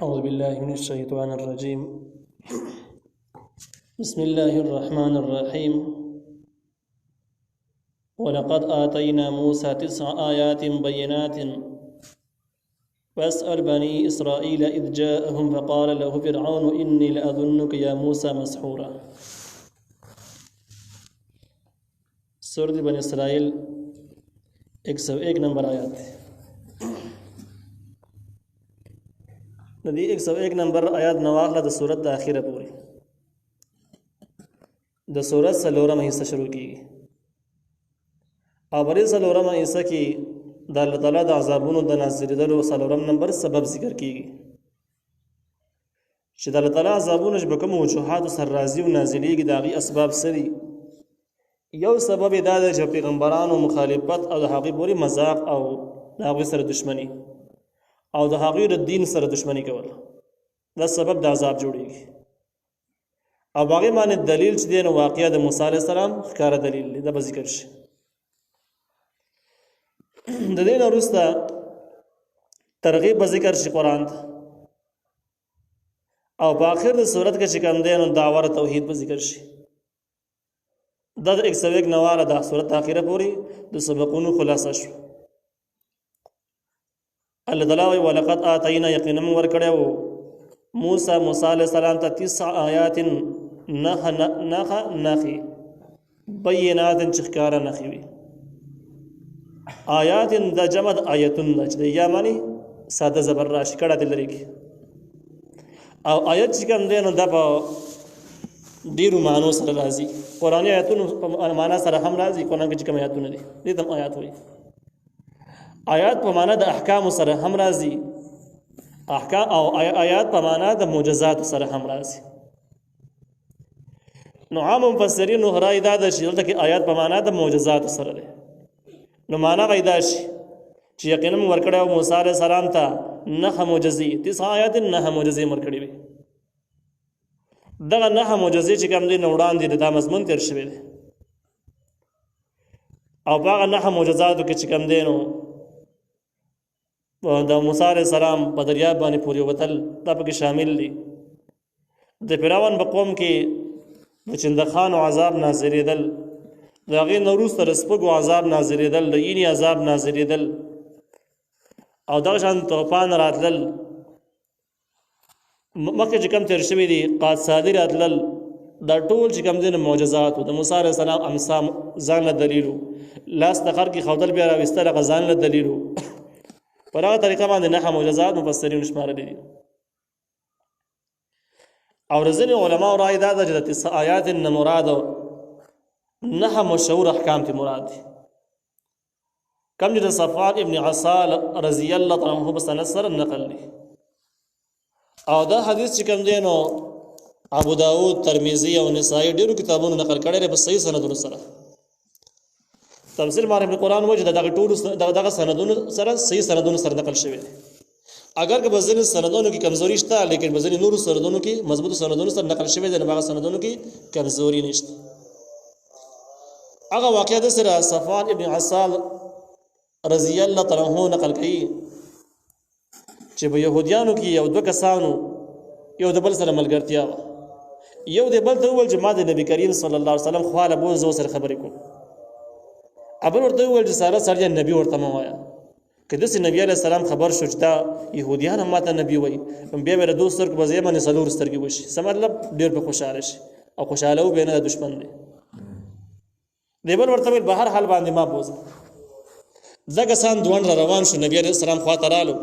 أعوذ بالله من الشيطان الرجيم. بسم الله الرحمن الرحيم. ولقد آتينا موسى 9 آيات بينات فاسأل بني إسرائيل إذ جاءهم فقال له فرعون إني لأظنك يا موسى مسحورا. سورة بني إسرائيل 101 نمبر آیات ہے. ندی 101 نمبر آیات نواخله د سورت د اخیره پوری د سورت سلورم حصہ شروع کیږي او بری سلورم حصہ کې د الله تعالی د عذابونو د نازلېدلو سلورم نمبر سبب ذکر کیږي چې د الله تعالی عذابونو چې کوم وجوهات سر راځي او نازلېږي د هغه اسباب سری یو سبب دا د پیغمبرانو مخالفت او د هغه پوری مذاق او د هغه سره دشمنی او د هغه د دین سره دشمنی کول دا سبب د عذاب جوړیږي. او هغه باندې دلیل چې دی نو واقعیا د موسی علی السلام ښکار دلیل دی د ذکر شي. د دین وروسته ترغیب ذکر شي قران ته او په اخر د سورت کې چې کوم دی نو داور توحید په ذکر شي. د 101 نواله د سورت اخیره پوری د سبقونو خلاصه شو. الله تعالی ولقد آتینا یقینا ورکړو موسی علیہ السلام ته 9 آیات نخي بینات چخکارا نخي وي. آیات د جمع آیتون د یا معنی ساده زبر راشي کړه دل لري او آیت چې کوم دی نو د په ډیرو معنی سره راځي. قرآنی آیتونو په معنا سره هم راځي. قرآن کې کوم آیتونه دي دې تم آیات وي. آیات په معنا د احکام سره هم راځي. احکام او آیات په معنا د معجزات سره هم راځي. نو عام مفسرین نو راي دا د شیل کې آیات په معنا د معجزات سره ده. نو معنا غیدا شي چې یقینا ورکړو موسی عليه السلام ته نه معجزې 9 آیات نه معجزې ورکړې وي. دغه نه معجزې چې کوم دي نو وړاندې د مضمون تیر شوی دی او هغه نه معجزات کې چې کوم دي نو د موسی علیہ السلام په دریاب باندې پوری وتل دا پکې شامل دي. د فرعون په قوم کې د چندخان عذاب نازلېدل، د هغې نه وروسته د سپږو عذاب نازلېدل، د اینې عذاب نازلېدل او دغه شان طوفان راتلل. مخکې چې کوم تېر شوي دي قادسادي راتلل، دا ټول چې کوم دي معجزات د موسی علیہ السلام امسا ځان له دلیلو لاس د خر کې ښودل بیا راویستل هغه ځان له دلیلو پر هغه طریقه باندې نه معجزات مفسرین شمارلي دي. او ځینې علما رائے دا ده چې د 9 آیات نه مراد نه مشهور احکام ته مراد دي. کوم چې د صفوان ابن عسال رضی الله تعالی عنہ په سند سره نقل دي او دا حدیث چې کوم دی نو ابو داود، ترمذی او نسائی ډیرو کتابونو نقل کړي په صحیح سندونو سره. تفسیر معرفت القرآن وجه دغه ټول دغه سندونو سره صحیح سندونو سره نقل شوی دی. اگر که بزن سندونو کې کمزوري شته لیکن بزن نور سندونو کې مضبوط سندونو سره نقل شوی دی. هغه سندونو کې کمزوري نشته. هغه واقعه د سره صفوان ابن عسال رضی الله تعالی عنہ نقل کړي چې په يهوديانو کې یو دوه کسانو یو د بل سره ملګرتیا و. یو د بل ته وویل چې ما د نبی کریم صلی الله علیه وسلم خواله بو زو سره خبرې کوم. ابل ورته وویل چې ساره سره نبی ورته ما وایا کله چې نبی علیہ السلام خبر شو چې دا يهوديان هم ماته نبی وای بیا ور دوست سره په ځای باندې سلور سترګې وشي سم مطلب ډیر په خوشاله شي او خوشاله و بینه دشمن دی. دیبل ورته ویل بهر حال باندې ما بوزه ځکه سان دوان روان شو. نبی علیہ السلام خواته رالو.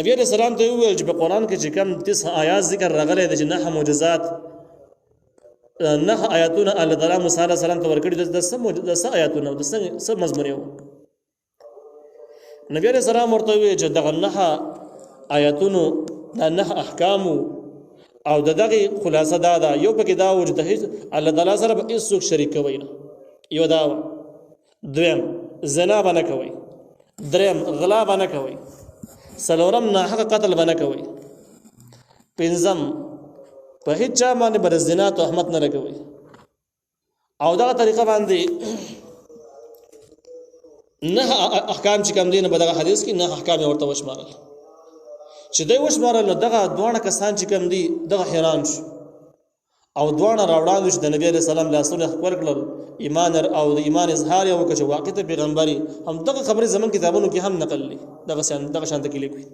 نبی علیہ السلام ته ویل چې په قرآن کې چې کم 9 آیات ذکر راغلي دي چې نه معجزات نه آیاتونه الله تعالی موسی علیہ السلام ته ورکړي د څه آیاتونه د څه مضمون یو. نبی علیہ السلام ورته ویل چې دغه نه آیاتونو د نه احکام او دغه خلاصه دا ده یو پکې دا وجود الله تعالی سره به هیڅ شریک کوي نه. یو دا دویم زنا باندې کوي، دریم غلا باندې کوي، سلورم نه حق قتل باندې کوي، پنځم په هیڅ چا باندې بر زنا تهمت نه لګوي. او دا طریقه باندې نه احکام چې کوم دین په دغه حدیث کې نه احکام ورته وشمارل چې دوی وشمارل نو دغه دواړه کسان چې کوم دي دغه حیران شو او دواړه راوړاندې شو د نبی علیه السلام لاسونه خپل کړل ایمان او د ایمان اظهار یې وکړ چې واقع ته پیغمبري هم دغه خبرې زمونږ کتابونو کې هم نقل دي دغه شانته کې لیکلي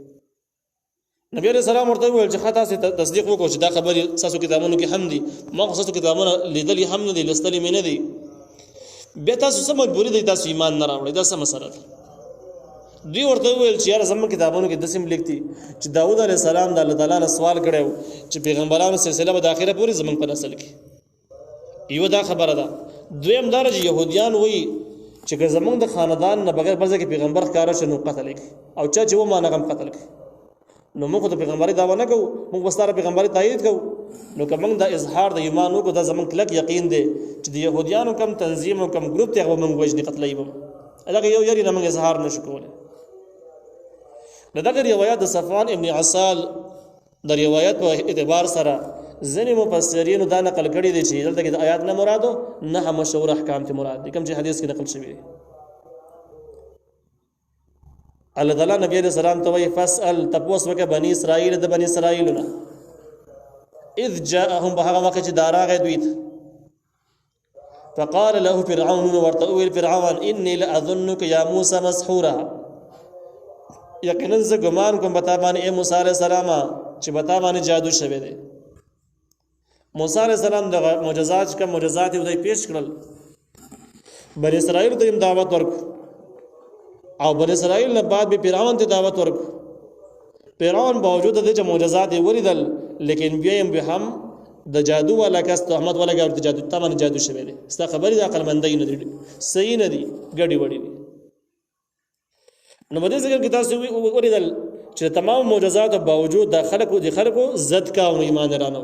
نبی علیه السلام ورته وویل چې ښه تاسې تصدیق وکړو چې دا خبرې ستاسو کتابونو کې هم دي ما خو ستاسو کتابونه لیدلي هم نه دي لوستلي مې نه دي بیا تاسو څه مجبوري دی تاسو ایمان نه راوړئ دا څه مسله ده دوی ورته وویل چې یاره زموږ کتابونو کې داسې لیکلي چې داود علیه السلام د الله تعالی نه سوال کړی و چې پیغمبرانو سلسله به د اخره پورې زموږ په نسل کې یو دا خبره ده دویم دا چې یهودیان وایي چې که زموږ د خاندان نه بغیر بل ځای کې پیغمبر ښکاره شي نو قتل یې او چا چې ومانه هم قتل کړي نو موږ د پیغمبري دعوه نه کوو موږ به ستاره پیغمبري تایید کوو نو که موږ د اظهار د ایمان وکړو دا زموږ کلک یقین دی چې د یهودیانو کم تنظیم او کم ګروپ ته هغه موږ وژني قتلوي به هغه یو یاري نه موږ اظهار نشو کولی نو دغه روایت د صفوان ابن عسال د روایت په اعتبار سره ځینې مفسرینو دا نقل کړي دي چې دلته کې د آیات نه مرادو نه مشهور احکام ته مراد دي کوم چې حدیث کې نقل شوی دی الله تعالی نبی علیہ السلام ته وی فاسأل تپوس وکه بنی اسرائیل د بنی اسرائیلونه اذ جاءهم بهغه وخت چې داراغه دوی فقال له فرعون ورتويل فرعون اني لاظنك يا موسى مسحورا یقینا ز ګمان کوم بتا باندې اے موسی علیہ السلام چې بتا باندې جادو شوه دی موسی علیہ السلام د معجزات دوی پیش کړل بنی اسرائیل ته دعوت ورکړ او بنی اسرائیل نه بعد به فرعون ته دعوت ورکړ فرعون باوجود د چې معجزات ولیدل لیکن بیا هم د جادو والا کس تهمت ولا ګر جادو تمن جادو شوه دی ستا خبرې د عقل مندۍ نه دي صحیح نه دي ګډي وډي دي نو بده څنګه کې تاسو ولیدل چې تمام معجزات باوجود د خلکو زد کا او ایمان رانه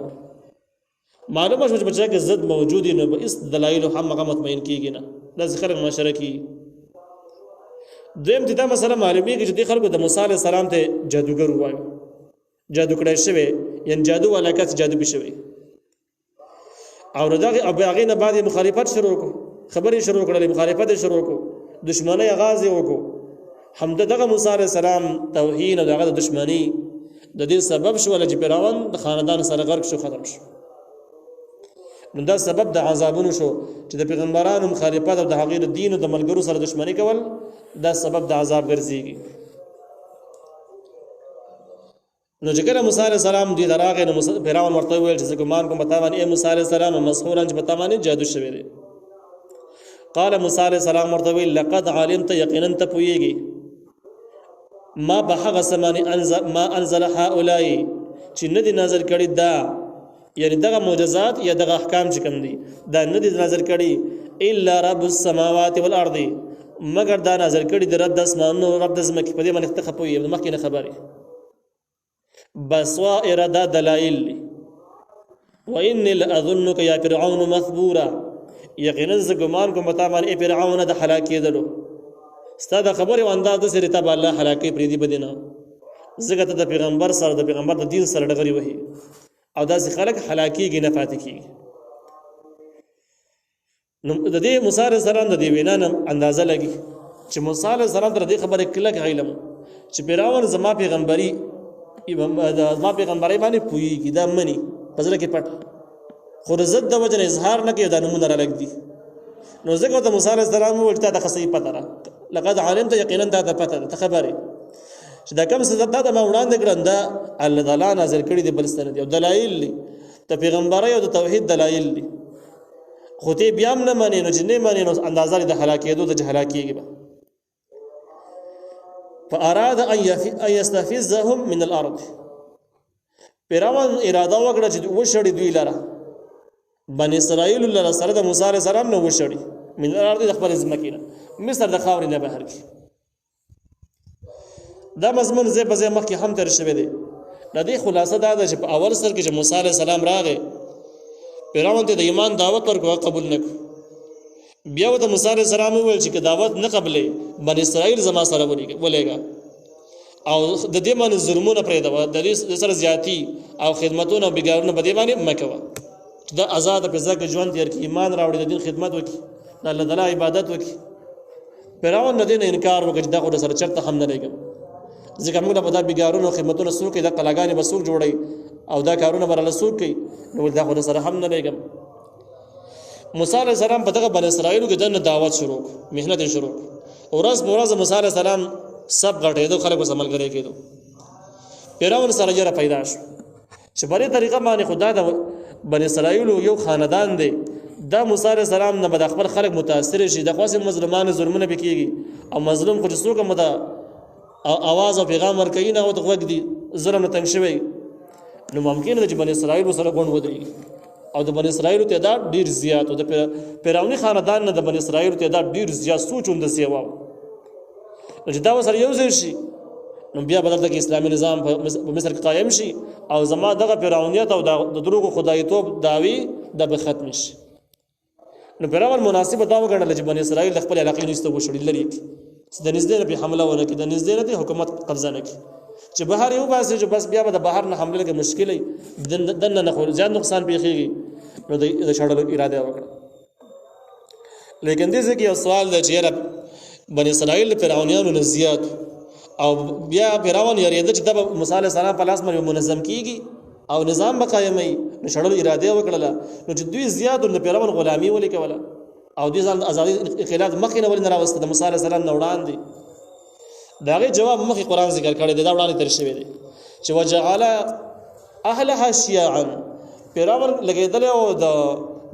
معلومه شو چې بچا کې زد موجود نه به اس دلایل هم هغه مطمئن کیږي نه د خلک مشرکی دیم دا مسله معلومه کې چې د خلکو د موسی علیه السلام ته جادوګر وایي جادو کړی شوی یعنی جادو والا کس جادو بشوي او دغه هغه نه بعد مخالفت شروع کو خبرې شروع کړلې مخالفت شروع کو دشمنی آغاز وکړو حمد دغه موسی علیه السلام توهین او دغه دشمنی د دې سبب شو چې فرعون د خاندان سره غرق شو ختم شو نو دا سبب د عذابونو شو چې د پیغمبرانو مخالفت او د هغې دین او د ملګرو سره دشمنی کول دا سبب د عذاب ګرځيږي نو چې کله موسی علیه السلام دې دراغه نو فرعون ورته ویل چې ګمان کوم بتا باندې اے موسی علیه السلام مسحورا چې بتا باندې جادو شوی دی قال موسی علیه السلام ورته ویل لقد علمت یقینا ته پویږي ما بهغه سمانی ما انزل هؤلاء چې ندي نازل کړي دا یعنی دغه معجزات یا دغه احکام چې کوم دي دا ندي نازل کړي الا رب السماوات والارض مگر دا نازل کړي د رب د اسمانونو رب د زمکه په دې باندې تخپوي مخکې نه خبره بصائر دا دلائل وإني لأظنك يا فرعون مثبورا یقینا ز ګمان کوم ته باندې فرعون د هلاکې دلو ستاسو خبره و انداز سره ته الله هلاکې پری دی بدینه زګه ته د پیغمبر سره د پیغمبر د دین سره ډغري وهي او داسې خلک هلاکېږي نه پاتې کېږي نو د دې موسی علیه السلام د دې وینا اندازه لګي چې موسی علیه السلام تر دې خبره کلک علم چې فرعون زما پیغمبري باندې پوهیږي دا مني پزړه کې پټ خو زد د وجه اظهار نه کوي دا نمونه را لګدي نو ځکه ته موسی علیه السلام ولته د خصي پته را لقد علمت یقینا دا پته ده خبره چې دا کوم څه دا ما وړاندې کړم دا الله تعالی نازل کړي دي بلستان دي او دلایل دي ته پیغمبري او د توحید دلایل دي خو ته بیا هم نه مانی نو چې نه مانی نو اندازه د هلاکېدو د هلاکېږي فاراد ان يستفزهم من الارض فرعون اراده وکړه چې وشړي دوی لره بني اسرائیل لره سره د موسی علیه السلام نو وشړي من الارض د خپل ځمکې مصر د خاورې نه بهر کی دا مضمون زې په ځای مخکې هم تر شوی دی د دې خلاصه دا ده چې په اول سر کې چې موسی علیه السلام راغی فرعون ته د ایمان دعوت ورکړه قبول نکړ بیا د موسی علیه السلام وویل چې دعوت نه قبلې بني اسرائیل زما سره ولېګا او د دې باندې ظلمونه پرې دا د دې سره زیاتی او خدمتونه او بګارونه په دې باندې مکوه دا آزاد په ځکه ژوند تیر کې ایمان راوړي د دین خدمت وکړي د الله تعالی عبادت وکړي فرعون د دې انکار وکړ دا خو سره چرته هم نه لګم ځکه موږ به دا بګارونو خدمتونه څوک کوي، دا قلاګانې به څوک جوړوي او دا کارونه به راله څوک کوي، نو دا خو سره هم نه لګم. موسی علیه السلام په دغه بني اسرائیلو کې دنه دعوت شروع مهنت شروع ورځ په ورځ موسی علیه السلام سب غټېدو، خلکو سره ملګری کېدو. فرعون سره یې پیدا شو چې په دې طریقه باندې خدا د بني اسرائیلو یو خاندان دی، دا موسی علیه السلام نه به خپل خلک متاثر شي، د خاصه مظلومان ظلمونه بکیږي او مظلوم خو څوک هم دا आवाज او پیغام ورکوي نه او د وګ دي ظلم نه تنګ شوی، نو ممکن ده چې بني اسرائیل سره غون ودرېږي او د بني اسرائیل تعداد ډیر زیات او د فرعوني خاندان نه د بني اسرائیل تعداد ډیر زیات سوچوند سیوا چې دا وسره یو ځای شي، نو بیا بدلته کې اسلامي نظام په مصر کې قائم شي او زما دغه فرعونیت او د دروغ خدایتوب داوی د به ختم شي. نو فرعون مناسب دا وګڼل چې بني اسرائیل د خپل علاقې نشته وشړي لري د نږدې نه په حمله ونه کې، د نږدې نه حکومت قبضه نه کې، چې بهر یو باسي چې بس بیا به د بهر نه حمله کې مشکلې دنه نه خو زیات نقصان پیښیږي، نو د شړلو اراده وکړه. لیکن دې ځکه یو سوال دی چې بني اسرائیل فرعونیانو نه زیات او بیا فرعون یریده چې د موسی علیه السلام په لاس باندې منظم کیږي او نظام به قائمي، نو شړلو اراده وکړه، نو چې دوی زیات د فرعون غلامي ولې کوله او دې ځان ازادي انقلاب مخې نه ولې نه راوسته د موسی علیه السلام نه وړاندې. دا غي جواب مخې قرآن ذکر کړی دی، دا وړاندې تر شوی دی چې وجعل اهلها شيعا، فرعون لګیدل او د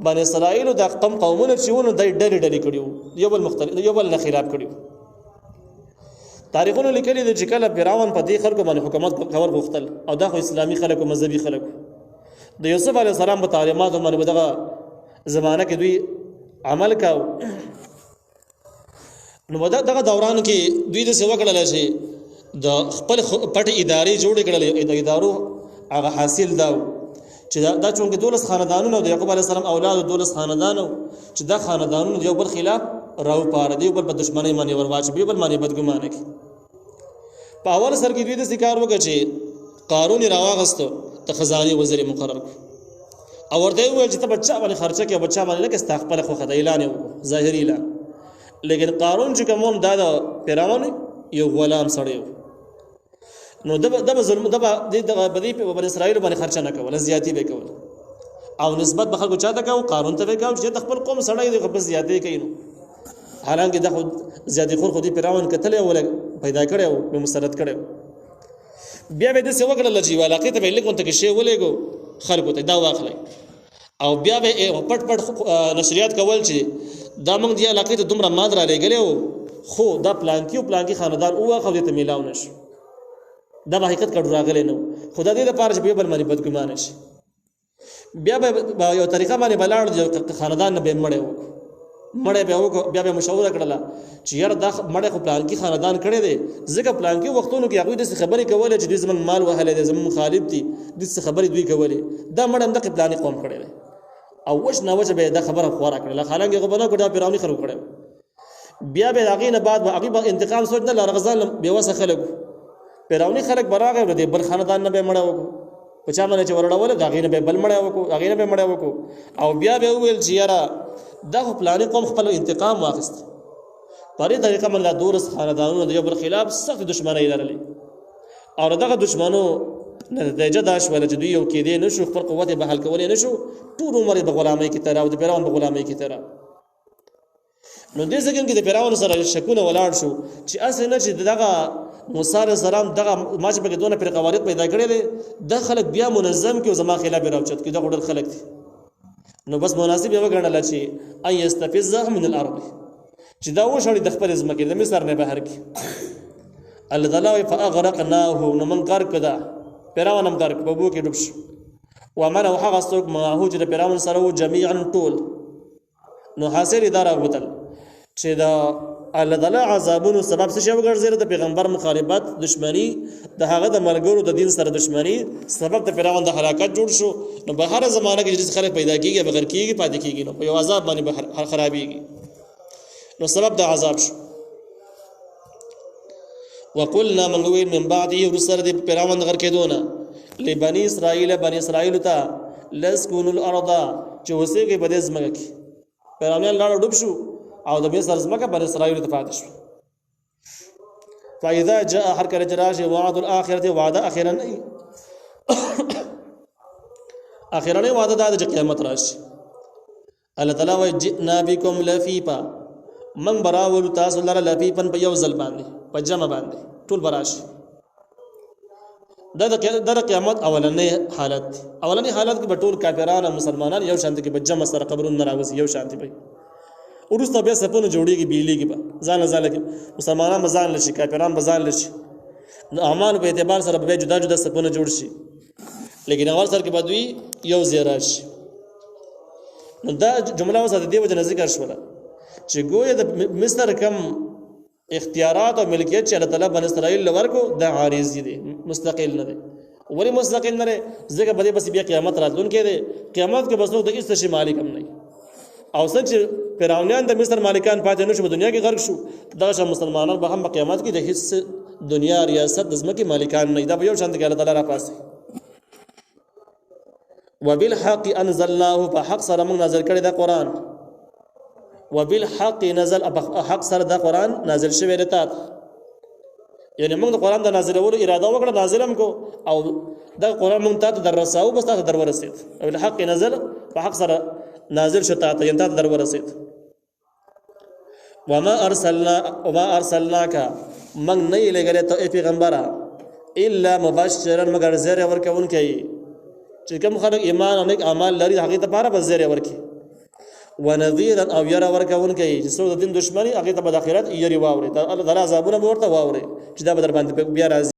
بني اسرائیل د قومونه چې ونه د ډلې ډلې کړیو، یو بل مختلف یو بل نه خلاف کړیو. تاریخونو لیکلي دي چې کله فرعون په دې خلکو باندې حکومت کول غوښتل او دا خو اسلامي خلکو مذهبي خلکو د یوسف علیه السلام په تعلیماتو باندې دغه زمانہ کې دوی عمل کاو، نو دغه دوران کې دوی د سیوا کړل چې د خپل پټ ادارې جوړ کړل. د ادارو هغه حاصل دا چې دا چونکه 12 خاندانونو د یعقوب علیه السلام اولاد 12 خاندانو چې دا خاندانونو یو بل خلاف راو پاره دی، بل په دشمنی باندې ورواچ به بل باندې بدګمانه کی. په اول سر کې دوی د ذکر وکړي چې قارون راوغستو ته خزانه وزیر مقرر او ورته ویل چې ته بچا باندې خرچه کې بچا باندې لکه استغفر خو خدای اعلان وکړو ظاهري اعلان، لیکن قارون چې کوم دا د فرعون یو غلام سړی نو د ظلم د بدی په بنی اسرائیل باندې خرچه نه کوله، زیاتی به کوله او نسبت به خلکو چاته کوي قارون ته کوي چې د خپل قوم سړی دی خو بس زیاتی کوي. حالانکه د خود زیاتی خور خو دی فرعون کتل او پیدا کړو په مسرت کړو. بیا به د څه وکړل چې علاقه ته ویل کوم ته شی ولېګو خلکو ته دا واخلای او بیا به پټ پټ نشریات کول چې دا موږ دی علاقه ته دومره ماد را لګلو خو دا پلانکی خاندان او خو دې ته میلاو نشو، دا به حقیقت کډو راغلی نو خدای دې لپاره چې به بل باندې بدګمان شي. بیا به یو طریقه باندې بلاړ خاندان نه به مړ به وکړو، بیا به مشوره کړله چې یار دا مړ خو پلانکی خاندان کړي دي، ځکه پلانکی وختونو کې هغه د خبرې کولې چې دوی زمون مال وهلې دي، زمون مخالف دي، د خبرې دوی کولې دا مړ هم د پلانکی قوم کړي دي او وښ نه وجه به دا خبره خورا کړله، حالانکه هغه بنا کړه پیراونی خلک کړي. بیا به هغه نه بعد هغه انتقام سوچ نه لرغزان به وسه خلک پیراونی خلک براغه دي بل خاندان نه به مړ وکړو په چا باندې چې ورړول دا غینه به بل مړ وکړو هغه نه به مړ وکړو او بیا به ویل چې یاره دا پلانې قوم خپل انتقام واخیست. په دې طریقه باندې دورس خاندانونو د یو بل خلاف سخت دښمنۍ لرلې او دغه دښمنو نتیجه دا شوله چې دوی یو کېدې نشو، خپل قوت به حل کولای نشو، ټول عمر د غلامۍ کې تیر او د فرعون د غلامۍ کې تیر. نو دې ځکه کې د فرعون سره شکونه ولاړ شو چې اصل نه چې دغه موسی علیه السلام دغه ماج په دونه پر قواعد پیدا کړل د خلک بیا منظم کې او زما خلاف راوچت کې د غړل خلک دي. نو بس مناسب یو غړل چې اي استفزه من الارض چې دا وشړي د خپل ځمکې د مصر نه بهر کې الذلاو فاغرقناه نو من غرق کدا فرعون هم غرق په بو کې ډوب شو ومن او هغه څوک ما هو چې د فرعون سره جميعا ټول. نو حاصل اداره وتل چې دا الذلا عذابونو سبب څه شو ګرځي د پیغمبر مخالفت دشمنی د هغه د ملګرو د دین سره دشمنی سبب د فرعون د هلاکت جوړ شو. نو په هر زمانه کې چې خلک پیدا کیږي بغیر کیږي پاتې کیږي نو په یو عذاب باندې هر خرابيږي نو سبب د عذاب شو. وقلنا من وين من بعد يرسل د فرعون غر کېدونه لبني اسرائيل بني اسرائيل ته لسكن الارض چې وسېږي په دې ځمکه کې فرعون لاړ ډوب شو او د مصر ځمکه بني اسرائيل ته پاتې شو. فاذا جاء هر کله چې راشي وعد الاخرته وعده اخرنه اخرنه وعده د قیامت راشي الله تعالی وای جئنا بكم لفيفا من براول تاسو لره لفيفن په یو ځل باندې په جمع باندې ټول براشي د قیامت اولنې حالت کې به ټول کافرانو مسلمانان یو شانتي کې به جمع سره قبرونه راوځي یو شانتي به ورسته بیا سپونه جوړیږي بیلیږي به ځان کې مسلمانان مزان لشي کافران مزان لشي اعمال په اعتبار سره به جدا جدا سپونه جوړ شي لیکن اول سره کې بدوی یو زیرا شي نو دا جمله وسه د دې وجه ذکر شوله چې ګویا د مصر کم اختیارات او ملکیت چې الله تعالی بن اسرائیل ورکو د عارضی دي مستقل نه دي ولی مستقل نه ځکه بده بس بیا قیامت راتلونکې دي قیامت کې بس نو د هیڅ شي مالک هم نه او څنګه چې فرعونان د مصر مالکان پاتې نشو په دنیا کې غرق شو دغه مسلمانان به هم په قیامت کې د هیڅ دنیا ریاست د ځمکې مالکان نه دا به یو شان د الله تعالی را پاسي وبالحق انزلناه فحق سره موږ نازل کړی دا قران وبالحق نزل حق سره دا قران نازل شوی دی ته یعنی موږ د قران د نازلولو اراده وکړه نازلم کو او دا قران موږ ته دررساو بس ته در ورسید او بالحق نزل فحق سره نازل شتا ته ینته در ورسید وما ارسلناک من نه لګره ته پیغمبره الا مبشرا مگر زیر ورکون کوي چې کوم خلک ایمان او نیک اعمال لري هغه ته پاره بس زیر ورکي ونذيرا او ير ورکون کوي چې څو د دین دشمنی هغه ته د اخرت یری واوري د الله تعالی عذابونه ورته واوري چې دا به در باندې بیا راځي